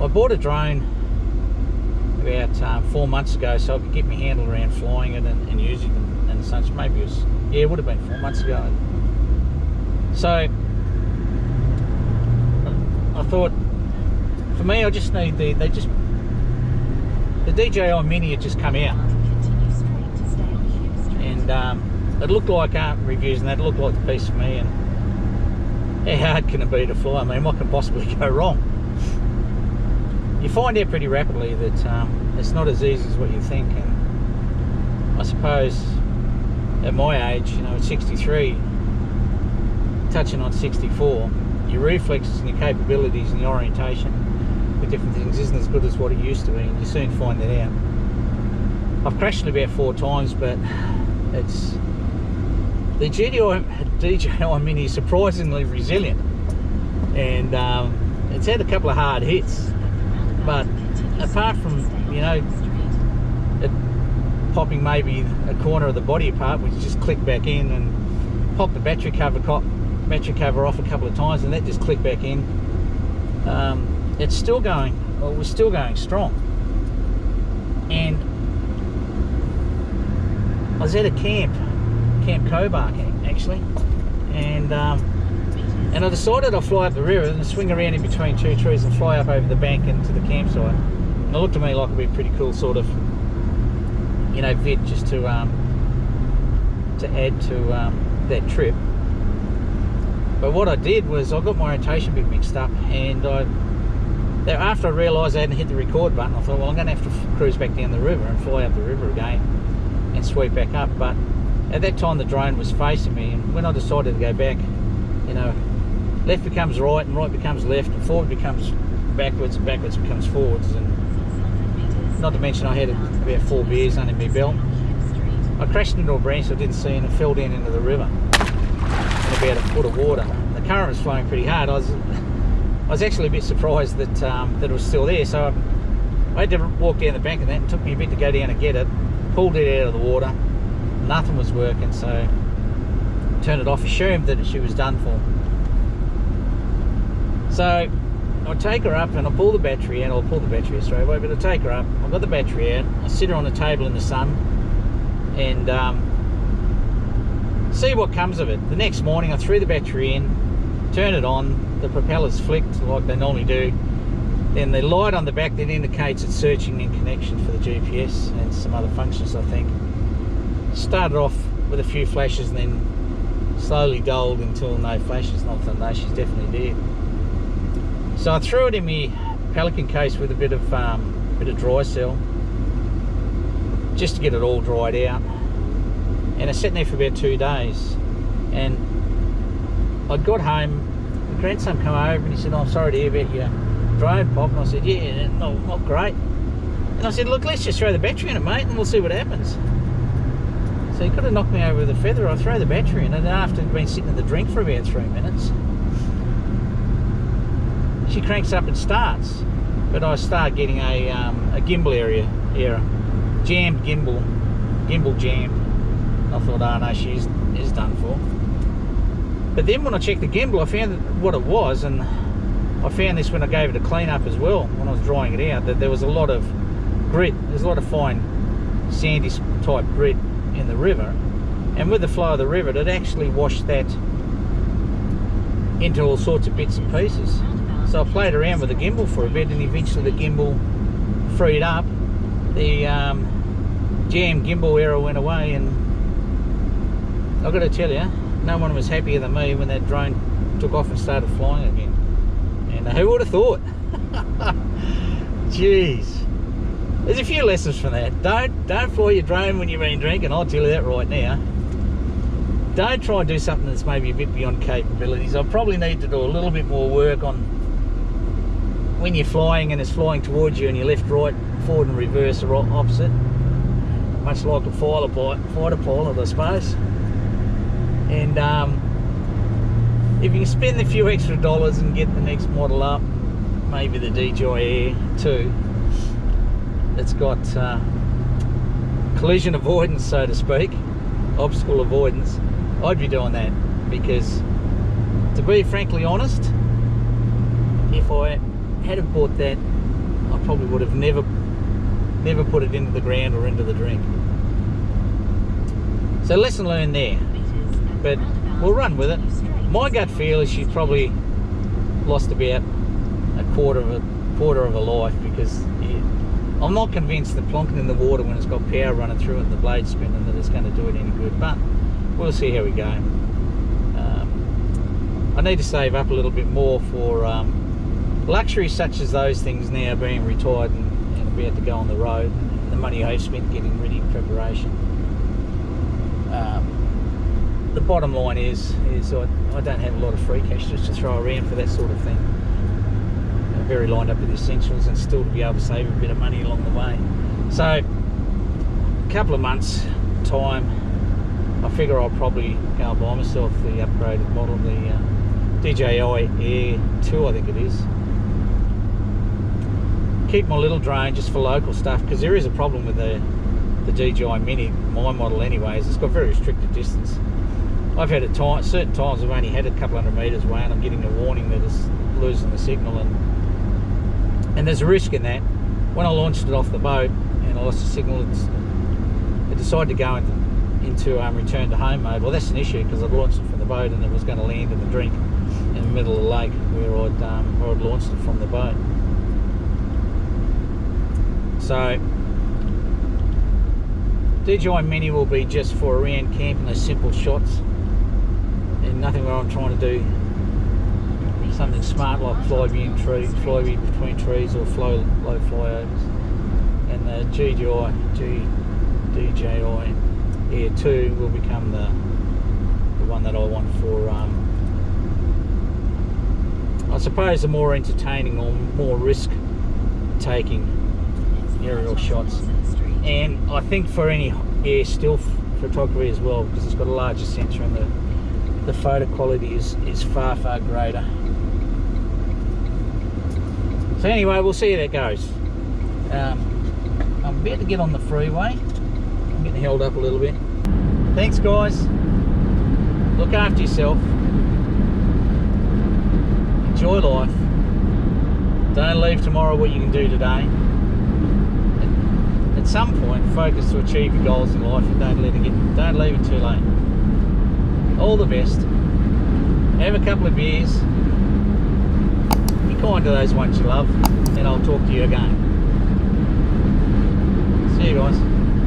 I bought a drone about 4 months ago so I could get my handle around flying it and using it and such. Maybe it was, yeah, it would have been 4 months ago. So I thought, for me, I just need the DJI Mini had just come out, and it looked like reviews and that, it looked like the piece for me. And how hard can it be to fly? I mean, what can possibly go wrong? You find out pretty rapidly that it's not as easy as what you think. And I suppose at my age, you know, at 63, touching on 64, your reflexes and your capabilities and your orientation with different things isn't as good as what it used to be, and you soon find that out. I've crashed it about 4 times, but it's the DJI Mini is surprisingly resilient, and it's had a couple of hard hits, but apart from, you know, it popping maybe a corner of the body apart, which just clicked back in, and popped the battery cover off a couple of times, and that just clicked back in. It's still going, well, it was still going strong. And I was at a Camp Cobar actually, and I decided I'll fly up the river and swing around in between 2 trees and fly up over the bank into the campsite. And it looked to me like it'd be a pretty cool sort of, you know, vid just to add to that trip. But what I did was I got my orientation a bit mixed up, and after I realised I hadn't hit the record button, I thought, well, I'm going to have to cruise back down the river and fly up the river again and sweep back up. But at that time the drone was facing me, and when I decided to go back, you know, left becomes right and right becomes left, and forward becomes backwards and backwards becomes forwards. And not to mention I had about 4 beers under my belt. I crashed into a branch I didn't see and it fell down into the river in about a foot of water. The current was flowing pretty hard. I was actually a bit surprised that that it was still there, so I had to walk down the bank of that, and it took me a bit to go down and get it. Pulled it out of the water, nothing was working, so turned it off, assumed that she was done for. So I take her up and I pull the battery out. I'll pull the battery out straight away, but I take her up, I've got the battery out, I sit her on the table in the sun, and see what comes of it. The next morning I threw the battery in, turn it on, the propellers flicked like they normally do, then the light on the back that indicates it's searching in connection for the GPS and some other functions, I think. Started off with a few flashes and then slowly dulled until no flashes, and I thought, no, she's definitely dead. So I threw it in my Pelican case with a bit of dry cell, just to get it all dried out. And I sat there for about 2 days, and I got home, the grandson came over and he said, oh, I'm sorry to hear about your drone, Pop. And I said, yeah, no, not great. And I said, look, let's just throw the battery in it, mate, and we'll see what happens. So he could have knocked me over with a feather. I throw the battery in, and after it'd been sitting in the drink for about 3 minutes, she cranks up and starts. But I start getting a gimbal error, jammed gimbal jammed. I thought, oh no, she is done for. But then when I checked the gimbal, I found what it was, and I found this when I gave it a clean up as well, when I was drying it out, that there was a lot of grit. There's a lot of fine sandy type grit in the river, and with the flow of the river it actually washed that into all sorts of bits and pieces. So I played around with the gimbal for a bit, and eventually the gimbal freed up, the jam gimbal error went away, and I've got to tell you, no one was happier than me when that drone took off and started flying again. And who would have thought? Jeez. There's a few lessons from that. Don't fly your drone when you've been drinking, I'll tell you that right now. Don't try and do something that's maybe a bit beyond capabilities. I probably need to do a little bit more work on when you're flying and it's flying towards you and you're left, right, forward and reverse or opposite. Much like a fighter pilot, I suppose. And if you can spend a few extra dollars and get the next model up, maybe the DJI Air 2, it's got collision avoidance, so to speak, obstacle avoidance, I'd be doing that. Because to be frankly honest, if I had have bought that I probably would have never put it into the ground or into the drink. So lesson learned there, but we'll run with it. My gut feel is she probably lost about a quarter of a life, because I'm not convinced that plonking in the water when it's got power running through it and the blade spinning that it's going to do it any good, but we'll see how we go. I need to save up a little bit more for luxuries such as those things now being retired and about to go on the road. The money I've spent getting ready in preparation. The bottom line is I don't have a lot of free cash just to throw around for that sort of thing. I'm very lined up with the essentials, and still to be able to save a bit of money along the way. So a couple of months time, I figure I'll probably go and buy myself the upgraded model, the DJI Air 2 I think it is. Keep my little drone just for local stuff, because there is a problem with the DJI Mini, my model anyway, is it's got very restricted distance. I've had it certain times I've only had it a couple hundred metres away and I'm getting a warning that it's losing the signal, and there's a risk in that. When I launched it off the boat and I lost the signal, it decided to go into return to home mode. Well, that's an issue, because I'd launched it from the boat and it was going to land in the drink in the middle of the lake where I'd launched it from the boat. So DJI Mini will be just for around camping, those simple shots, and nothing where I'm trying to do something smart like fly between trees or low flyovers. And the DJI Air 2 will become the one that I want for I suppose the more entertaining or more risk taking aerial shots. And I think for any still photography as well, because it's got a larger sensor and the photo quality is far greater. So anyway, we'll see how that goes. I'm about to get on the freeway. I'm getting held up a little bit. Thanks guys. Look after yourself. Enjoy life. Don't leave tomorrow what you can do today. At some point, focus to achieve your goals in life, and don't leave it too late. All the best. Have a couple of beers. Be kind to those ones you love, and I'll talk to you again. See you guys.